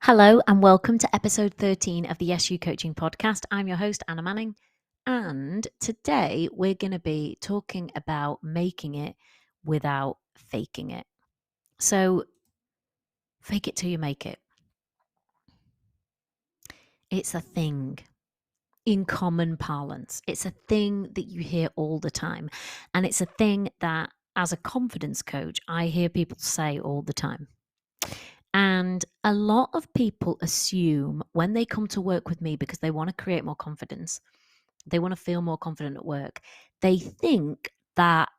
Hello and welcome to episode 13 of the SU Coaching Podcast. I'm your host, Anna Manning, and today we're going to be talking about making it without faking it. So, fake it till you make it. It's a thing in common parlance. It's a thing that you hear all the time, and it's a thing that, as a confidence coach, I hear people say all the time. And a lot of people assume when they come to work with me because they want to create more confidence, they want to feel more confident at work, they think that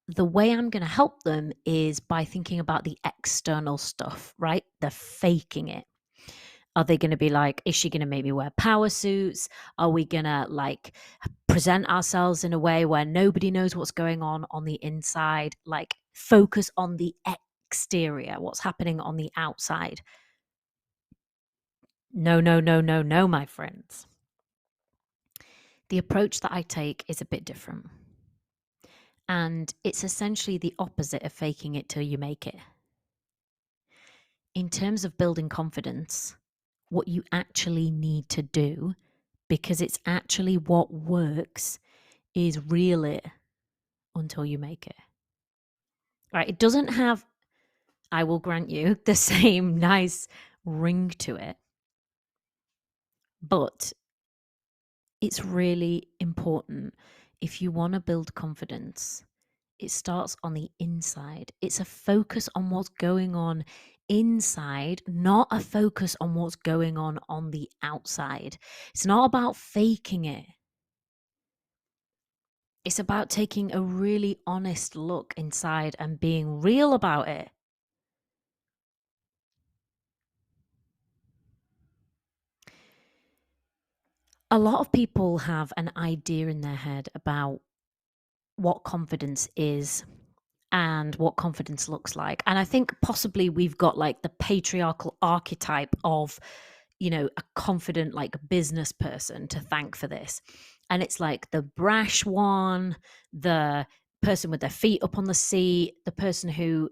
the way I'm going to help them is by thinking about the external stuff, right? They're faking it. Are they going to be like, is she going to make me wear power suits? Are we going to like present ourselves in a way where nobody knows what's going on the inside? Like focus on the exterior, what's happening on the outside. No, no, no, no, no, my friends. The approach that I take is a bit different. And it's essentially the opposite of faking it till you make it. In terms of building confidence, what you actually need to do, because it's actually what works, is reel it until you make it. Right? It doesn't have, I will grant you, the same nice ring to it. But it's really important if you want to build confidence. It starts on the inside. It's a focus on what's going on inside, not a focus on what's going on the outside. It's not about faking it. It's about taking a really honest look inside and being real about it. A lot of people have an idea in their head about what confidence is and what confidence looks like. And I think possibly we've got like the patriarchal archetype of, a confident like business person to thank for this. And it's like the brash one, the person with their feet up on the seat, the person who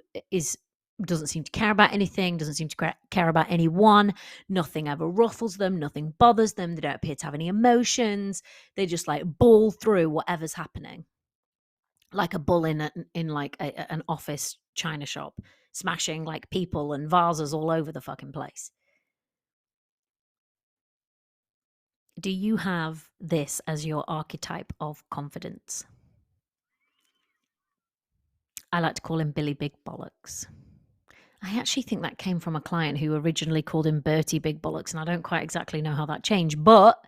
doesn't seem to care about anything, doesn't seem to care about anyone. Nothing ever ruffles them, nothing bothers them. They don't appear to have any emotions. They just like ball through whatever's happening. Like a bull in like an office china shop, smashing like people and vases all over the fucking place. Do you have this as your archetype of confidence? I like to call him Billy Big Bollocks. I actually think that came from a client who originally called him Bertie Big Bollocks, and I don't quite exactly know how that changed, but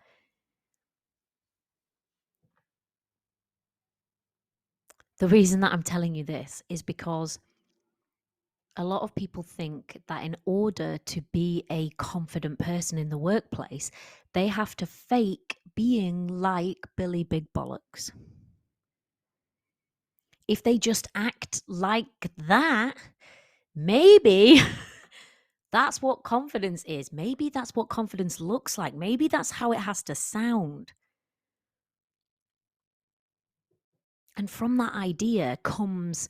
the reason that I'm telling you this is because a lot of people think that in order to be a confident person in the workplace, they have to fake being like Billy Big Bollocks. If they just act like that, maybe that's what confidence is. Maybe that's what confidence looks like. Maybe that's how it has to sound. And from that idea comes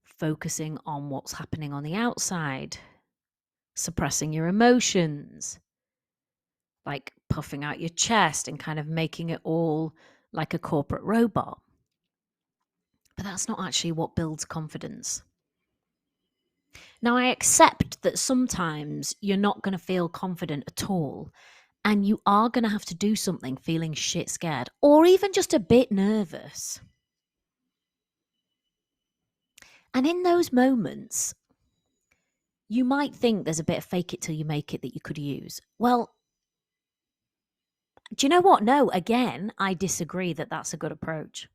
focusing on what's happening on the outside, suppressing your emotions, like puffing out your chest and kind of making it all like a corporate robot. But that's not actually what builds confidence. Now, I accept that sometimes you're not going to feel confident at all, and you are going to have to do something feeling shit scared or even just a bit nervous. And in those moments, you might think there's a bit of fake it till you make it that you could use. Well, do you know what? No, again, I disagree that that's a good approach.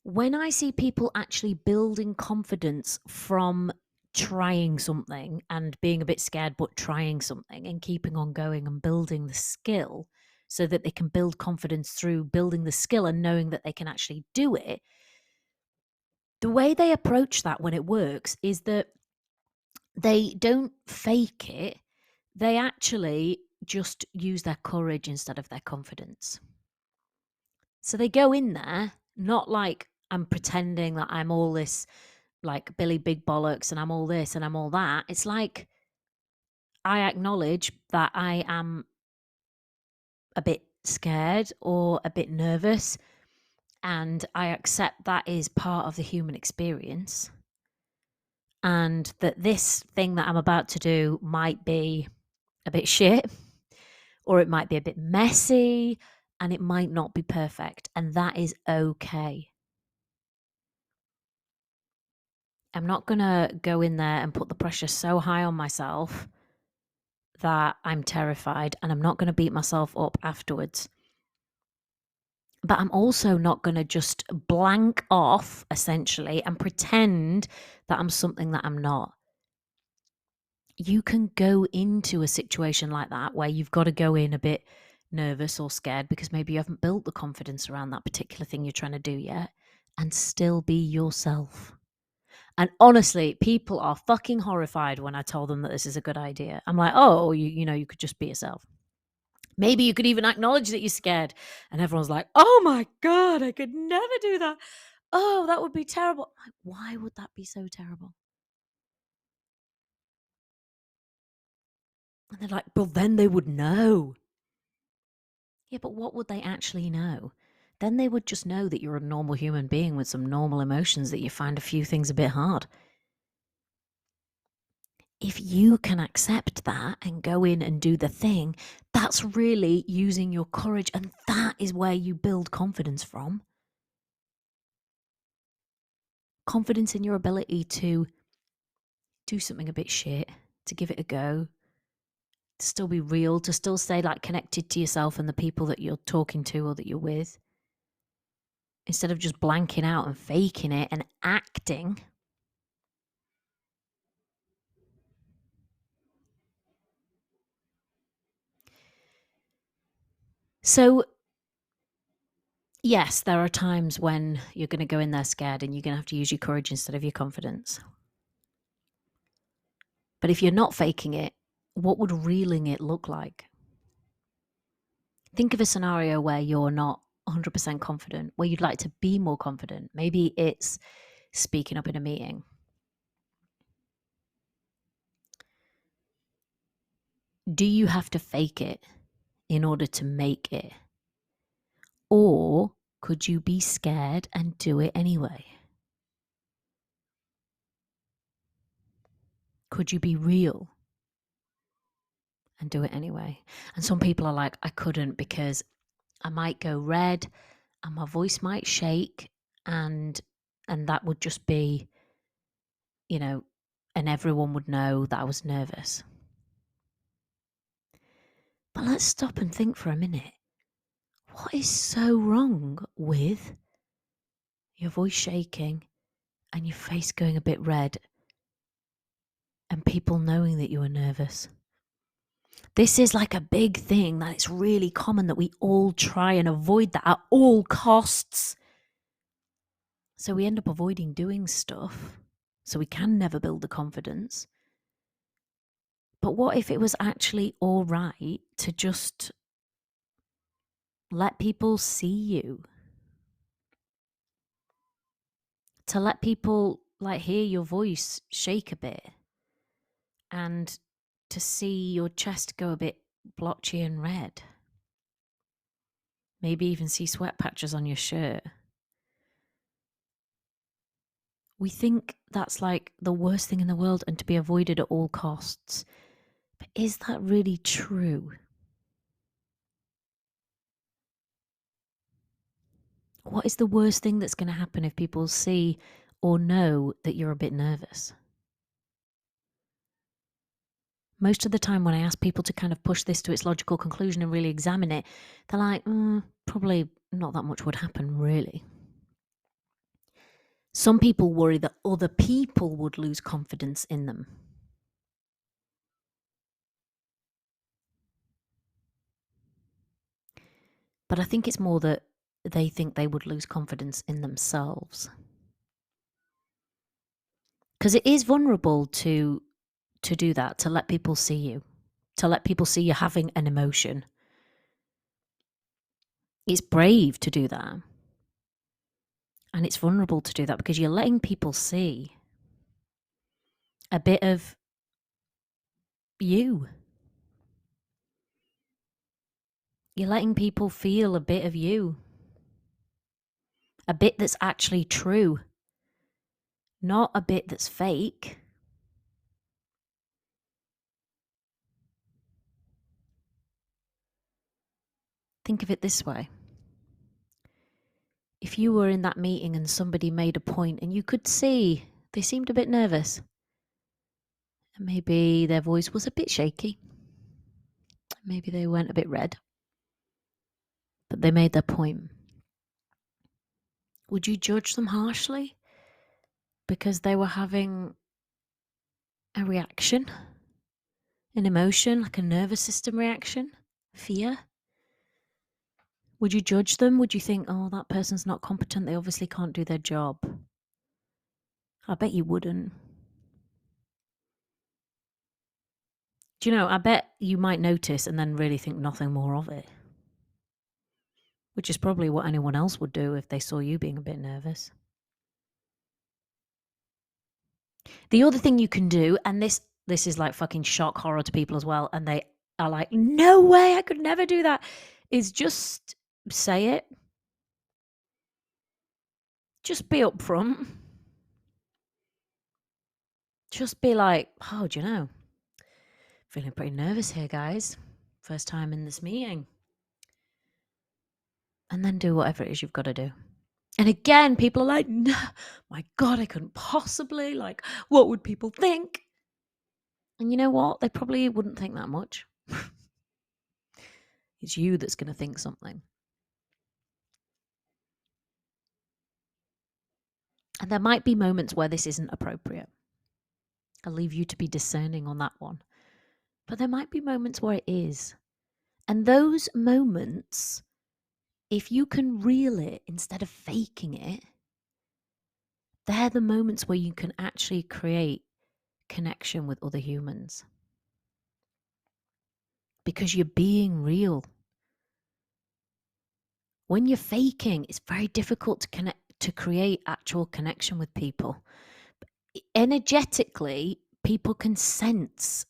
When I see people actually building confidence from trying something and being a bit scared, but trying something and keeping on going and building the skill so that they can build confidence through building the skill and knowing that they can actually do it. The way they approach that when it works is that they don't fake it. They actually just use their courage instead of their confidence. So they go in there, not like I'm pretending that I'm all this like Billy Big Bollocks and I'm all this and I'm all that. It's like I acknowledge that I am a bit scared or a bit nervous, and I accept that is part of the human experience, and that this thing that I'm about to do might be a bit shit, or it might be a bit messy, and it might not be perfect, and that is okay. I'm not going to go in there and put the pressure so high on myself that I'm terrified, and I'm not going to beat myself up afterwards. But I'm also not going to just blank off, essentially, and pretend that I'm something that I'm not. You can go into a situation like that where you've got to go in a bit nervous or scared because maybe you haven't built the confidence around that particular thing you're trying to do yet, and still be yourself. And honestly, people are fucking horrified when I tell them that this is a good idea. I'm like, oh, you could just be yourself. Maybe you could even acknowledge that you're scared. And everyone's like, oh my God, I could never do that. Oh, that would be terrible. I'm like, why would that be so terrible? And they're like, well, then they would know. Yeah, but what would they actually know? Then they would just know that you're a normal human being with some normal emotions, that you find a few things a bit hard. If you can accept that and go in and do the thing, that's really using your courage. And that is where you build confidence from. Confidence in your ability to do something a bit shit, to give it a go, to still be real, to still stay like connected to yourself and the people that you're talking to or that you're with. Instead of just blanking out and faking it and acting. So, yes, there are times when you're going to go in there scared and you're going to have to use your courage instead of your confidence. But if you're not faking it, what would reeling it look like? Think of a scenario where you're not 100% confident, where you'd like to be more confident. Maybe it's speaking up in a meeting. Do you have to fake it in order to make it? Or could you be scared and do it anyway? Could you be real and do it anyway? And some people are like, I couldn't because I might go red and my voice might shake and that would just be, and everyone would know that I was nervous. But let's stop and think for a minute. What is so wrong with your voice shaking and your face going a bit red and people knowing that you were nervous? This is like a big thing that it's really common that we all try and avoid that at all costs. So we end up avoiding doing stuff so we can never build the confidence. But what if it was actually all right to just let people see you? To let people like hear your voice shake a bit and to see your chest go a bit blotchy and red. Maybe even see sweat patches on your shirt. We think that's like the worst thing in the world and to be avoided at all costs. But is that really true? What is the worst thing that's going to happen if people see or know that you're a bit nervous? Most of the time when I ask people to kind of push this to its logical conclusion and really examine it, they're like, probably not that much would happen, really. Some people worry that other people would lose confidence in them. But I think it's more that they think they would lose confidence in themselves. Because it is vulnerable to do that, to let people see you, to let people see you having an emotion. It's brave to do that. And it's vulnerable to do that because you're letting people see a bit of you. You're letting people feel a bit of you. A bit that's actually true. Not a bit that's fake. Think of it this way. If you were in that meeting and somebody made a point and you could see they seemed a bit nervous, and maybe their voice was a bit shaky, maybe they went a bit red, but they made their point. Would you judge them harshly because they were having a reaction, an emotion, like a nervous system reaction, fear? Would you judge them? Would you think, oh, that person's not competent, they obviously can't do their job? I bet you wouldn't. Do you know, I bet you might notice and then really think nothing more of it. Which is probably what anyone else would do if they saw you being a bit nervous. The other thing you can do, and this is like fucking shock horror to people as well, and they are like, no way, I could never do that, is just say it. Just be upfront. Just be like, oh, do you know, feeling pretty nervous here, guys. First time in this meeting. And then do whatever it is you've got to do. And again, people are like, no, my God, I couldn't possibly. Like, what would people think? And you know what? They probably wouldn't think that much. It's you that's going to think something. And there might be moments where this isn't appropriate. I'll leave you to be discerning on that one. But there might be moments where it is. And those moments, if you can reel it instead of faking it, they're the moments where you can actually create connection with other humans. Because you're being real. When you're faking, it's very difficult to create actual connection with people. Energetically, people can sense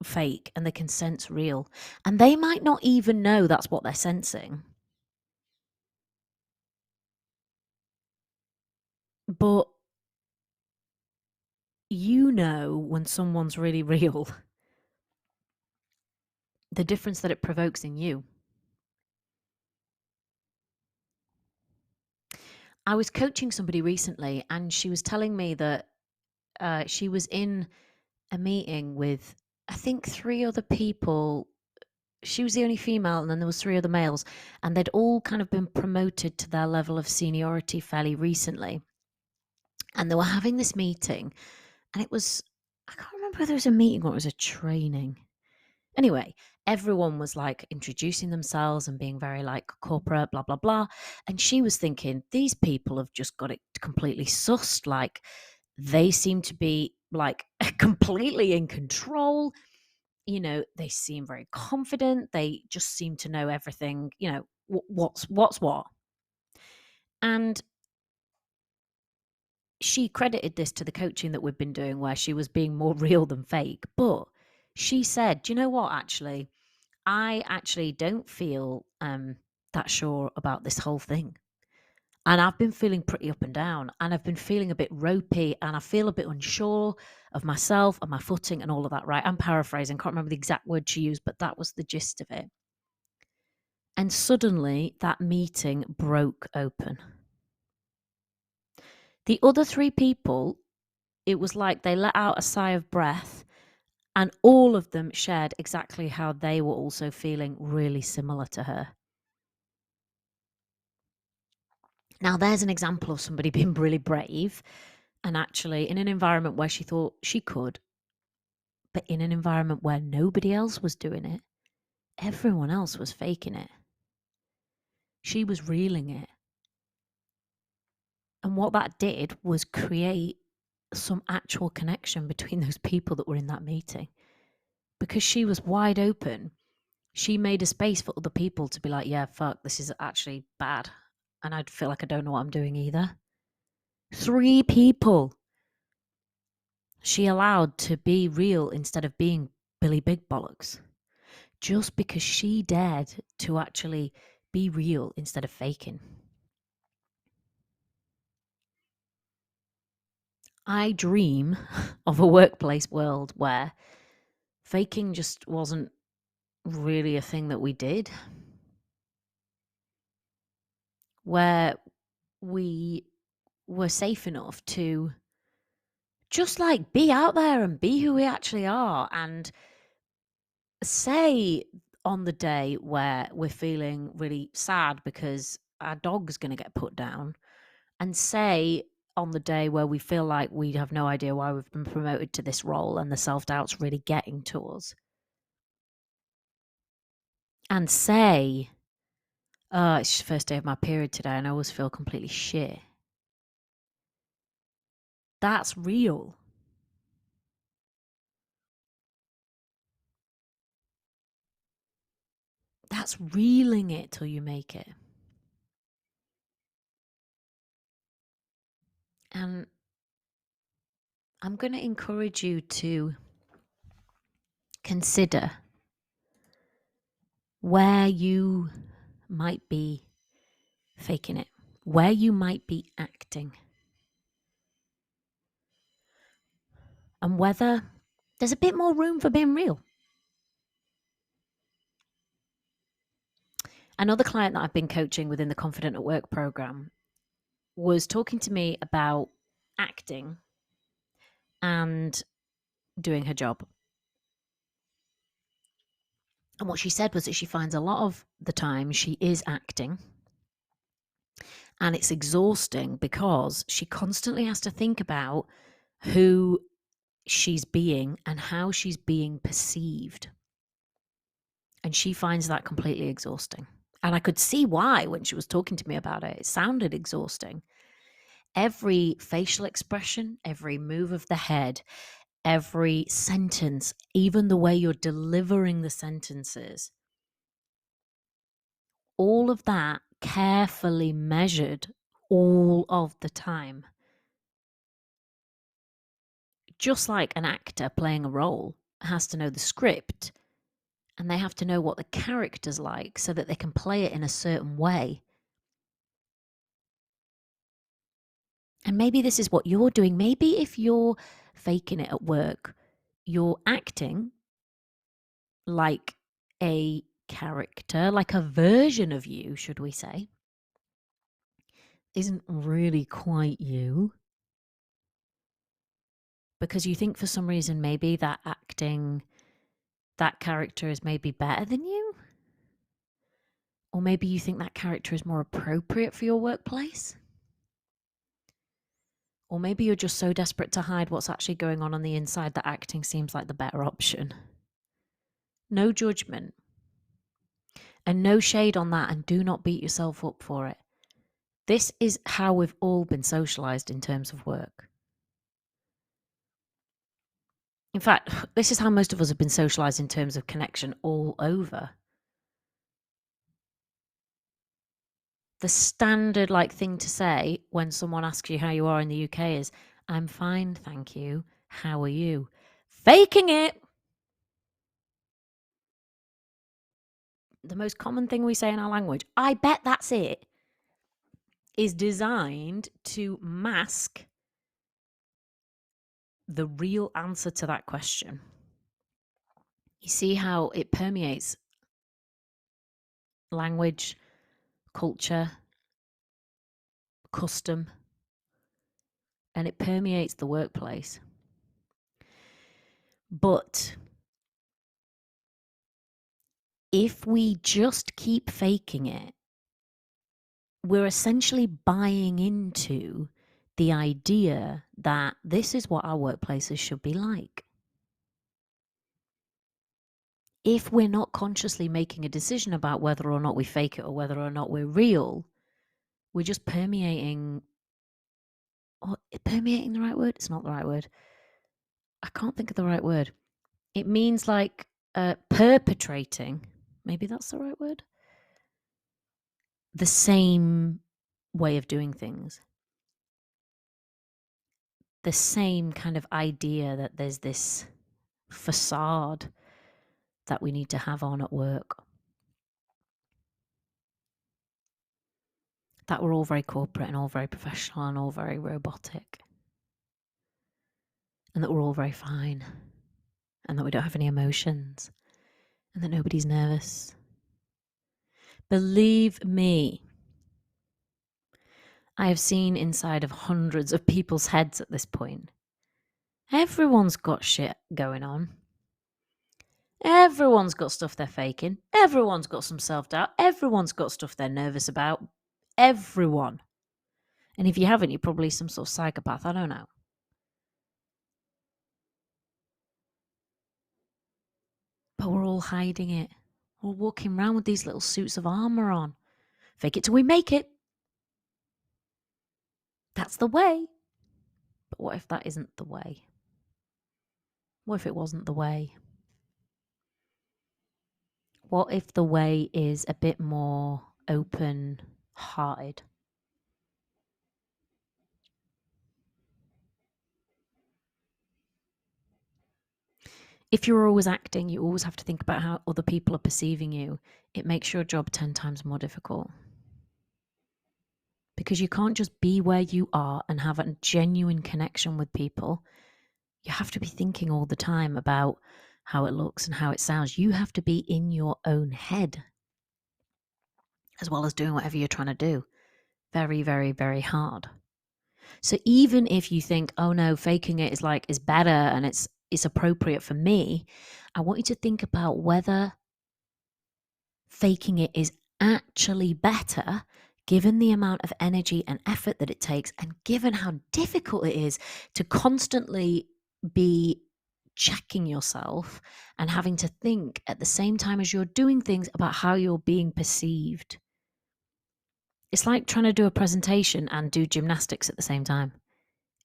fake and they can sense real. And they might not even know that's what they're sensing. But you know when someone's really real, the difference that it provokes in you. I was coaching somebody recently and she was telling me that she was in a meeting with, I think, 3 other people. She was the only female and then there was 3 other males, and they'd all kind of been promoted to their level of seniority fairly recently. And they were having this meeting, and it was, I can't remember whether it was a meeting or it was a training. Anyway, everyone was like introducing themselves and being very like corporate, blah, blah, blah. And she was thinking, these people have just got it completely sussed. Like, they seem to be like completely in control. You know, they seem very confident. They just seem to know everything, you know, what's what. And she credited this to the coaching that we've been doing where she was being more real than fake. But she said, do you know what, actually, I actually don't feel that sure about this whole thing. And I've been feeling pretty up and down, and I've been feeling a bit ropey, and I feel a bit unsure of myself and my footing and all of that, right? I'm paraphrasing, can't remember the exact word she used, but that was the gist of it. And suddenly that meeting broke open. The other 3 people, it was like they let out a sigh of breath, and all of them shared exactly how they were also feeling really similar to her. Now, there's an example of somebody being really brave and actually in an environment where she thought she could, but in an environment where nobody else was doing it, everyone else was faking it. She was reeling it. And what that did was create some actual connection between those people that were in that meeting. Because she was wide open, she made a space for other people to be like, yeah, fuck, this is actually bad. And I'd feel like I don't know what I'm doing either. 3 people she allowed to be real instead of being Billy Big Bollocks, just because she dared to actually be real instead of faking. I dream of a workplace world where faking just wasn't really a thing that we did, where we were safe enough to just like be out there and be who we actually are, and say on the day where we're feeling really sad because our dog's going to get put down, and say on the day where we feel like we have no idea why we've been promoted to this role and the self-doubt's really getting to us, and say, oh, it's the first day of my period today and I always feel completely shit. That's real. That's reeling it till you make it. And I'm going to encourage you to consider where you might be faking it, where you might be acting, and whether there's a bit more room for being real. Another client that I've been coaching within the Confident at Work program was talking to me about acting and doing her job. And what she said was that she finds a lot of the time she is acting, and it's exhausting because she constantly has to think about who she's being and how she's being perceived. And she finds that completely exhausting. And I could see why when she was talking to me about it. It sounded exhausting. Every facial expression, every move of the head, every sentence, even the way you're delivering the sentences, all of that carefully measured all of the time. Just like an actor playing a role has to know the script, and they have to know what the character's like so that they can play it in a certain way. And maybe this is what you're doing. Maybe if you're faking it at work, you're acting like a character, like a version of you, should we say, isn't really quite you. Because you think for some reason maybe that acting, that character is maybe better than you. Or maybe you think that character is more appropriate for your workplace. Or maybe you're just so desperate to hide what's actually going on the inside that acting seems like the better option. No judgment. And no shade on that, and do not beat yourself up for it. This is how we've all been socialized in terms of work. In fact, this is how most of us have been socialized in terms of connection all over. The standard thing to say when someone asks you how you are in the UK is, I'm fine, thank you. How are you? Faking it. The most common thing we say in our language, I bet that's it, is designed to mask the real answer to that question. You see how it permeates language, culture, custom, and it permeates the workplace. But if we just keep faking it, we're essentially buying into the idea that this is what our workplaces should be like. If we're not consciously making a decision about whether or not we fake it or whether or not we're real, we're just permeating. Oh, permeating the right word? It's not the right word. I can't think of the right word. It means perpetrating. Maybe that's the right word. The same way of doing things. The same kind of idea that there's this facade that we need to have on at work. That we're all very corporate and all very professional and all very robotic. And that we're all very fine. And that we don't have any emotions. And that nobody's nervous. Believe me, I have seen inside of hundreds of people's heads at this point. Everyone's got shit going on. Everyone's got stuff they're faking. Everyone's got some self-doubt. Everyone's got stuff they're nervous about. Everyone. And if you haven't, you're probably some sort of psychopath. I don't know. But we're all hiding it. We're walking around with these little suits of armor on. Fake it till we make it. That's the way. But what if that isn't the way? What if it wasn't the way? What if the way is a bit more open-hearted? If you're always acting, you always have to think about how other people are perceiving you. It makes your job 10 times more difficult. Because you can't just be where you are and have a genuine connection with people. You have to be thinking all the time about how it looks and how it sounds. You have to be in your own head as well as doing whatever you're trying to do. Very, very, very hard. So even if you think, oh no, faking it is better and it's appropriate for me, I want you to think about whether faking it is actually better given the amount of energy and effort that it takes, and given how difficult it is to constantly be checking yourself and having to think at the same time as you're doing things about how you're being perceived. It's like trying to do a presentation and do gymnastics at the same time.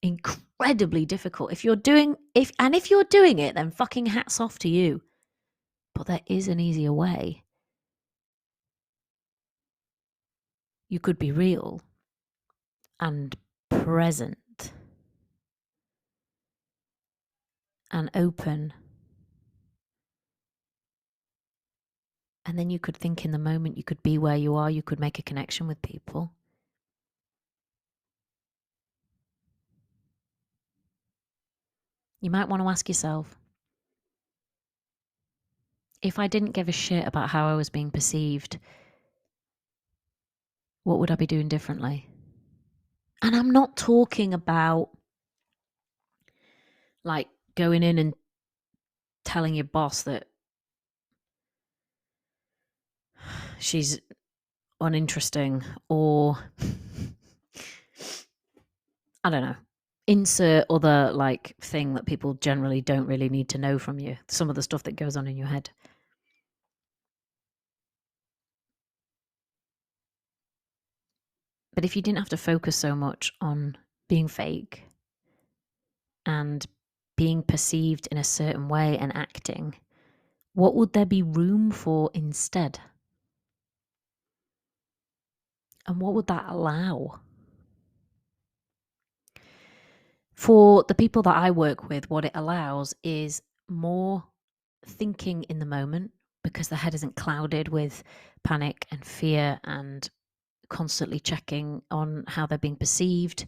Incredibly difficult. If you're doing it, then fucking hats off to you. But there is an easier way. You could be real and present and open. And then you could think in the moment, you could be where you are, you could make a connection with people. You might want to ask yourself, if I didn't give a shit about how I was being perceived, what would I be doing differently? And I'm not talking about like going in and telling your boss that she's uninteresting, or I don't know, insert other like thing that people generally don't really need to know from you. Some of the stuff that goes on in your head. But if you didn't have to focus so much on being fake and being perceived in a certain way and acting, what would there be room for instead? And what would that allow? For the people that I work with, what it allows is more thinking in the moment, because the head isn't clouded with panic and fear and constantly checking on how they're being perceived.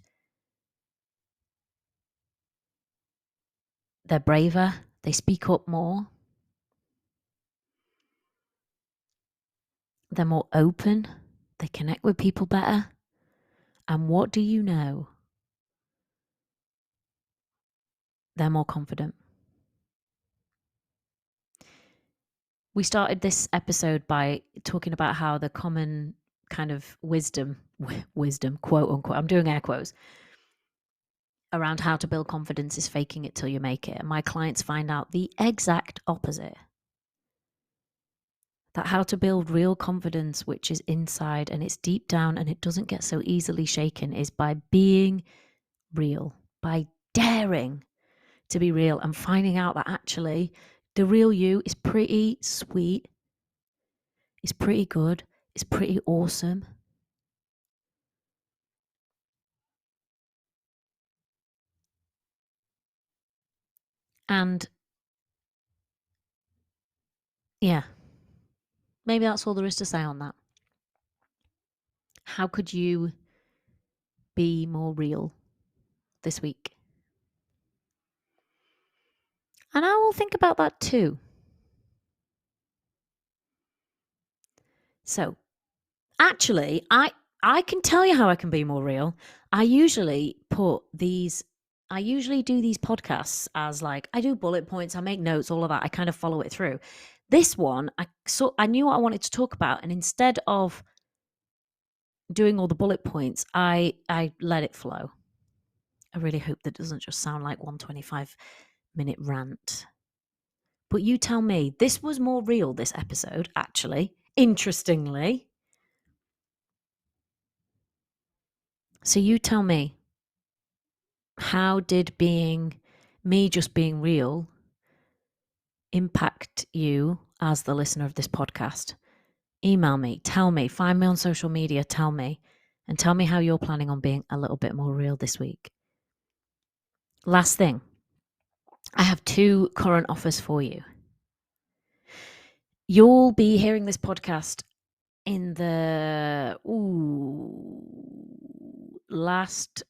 They're braver, they speak up more, they're more open, they connect with people better. And what do you know? They're more confident. We started this episode by talking about how the common kind of wisdom, quote unquote, I'm doing air quotes, around how to build confidence is faking it till you make it. And my clients find out the exact opposite. That how to build real confidence, which is inside and it's deep down and it doesn't get so easily shaken, is by being real, by daring to be real and finding out that actually the real you is pretty sweet, it's pretty good, it's pretty awesome. And Yeah. Maybe that's all there is to say on that. How could you be more real this week? And I will think about that too. So, actually, I can tell you how I can be more real. I usually do these podcasts as like I do bullet points, I make notes, all of that. I kind of follow it through. This one, I knew what I wanted to talk about, and instead of doing all the bullet points, I let it flow. I really hope that doesn't just sound like 125-minute rant. But you tell me, this was more real, this episode, actually, interestingly. So you tell me, how did me just being real impact you as the listener of this podcast? Email me, tell me, find me on social media, tell me, and tell me how you're planning on being a little bit more real this week. Last thing, I have 2 current offers for you. You'll be hearing this podcast in the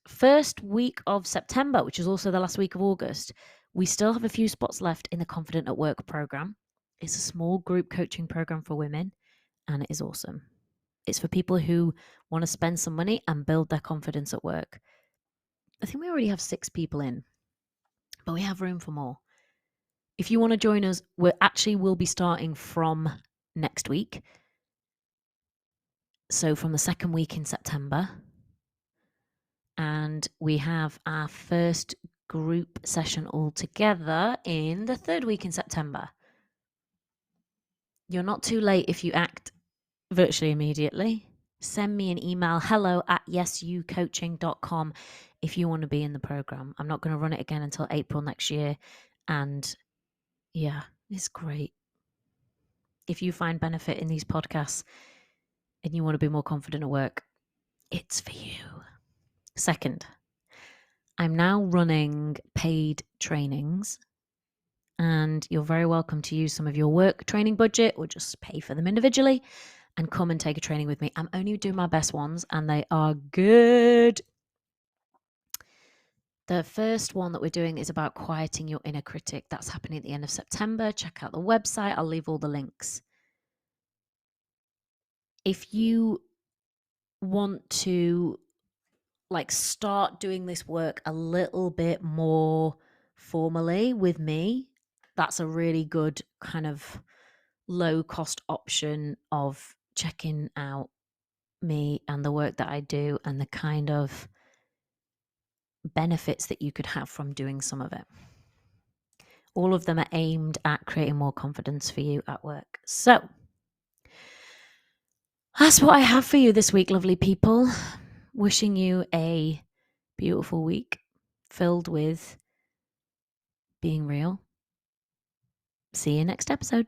first week of September, which is also the last week of August. We still have a few spots left in the Confident at Work program. It's a small group coaching program for women, and it is awesome. It's for people who want to spend some money and build their confidence at work. I think we already have 6 people in, but we have room for more. If you want to join us, we'll be starting from next week. So from the second week in September. And we have our first group session all together in the third week in September. You're not too late if you act virtually immediately. Send me an email, hello@yesucoaching.com if you want to be in the program. I'm not going to run it again until April next year. And yeah, it's great. If you find benefit in these podcasts and you want to be more confident at work, it's for you. Second, I'm now running paid trainings, and you're very welcome to use some of your work training budget or just pay for them individually and come and take a training with me. I'm only doing my best ones, and they are good. The first one that we're doing is about quieting your inner critic. That's happening at the end of September. Check out the website. I'll leave all the links. If you want to start doing this work a little bit more formally with me, that's a really good kind of low cost option of checking out me and the work that I do and the kind of benefits that you could have from doing some of it. All of them are aimed at creating more confidence for you at work. So that's what I have for you this week, lovely people. Wishing you a beautiful week filled with being real. See you next episode.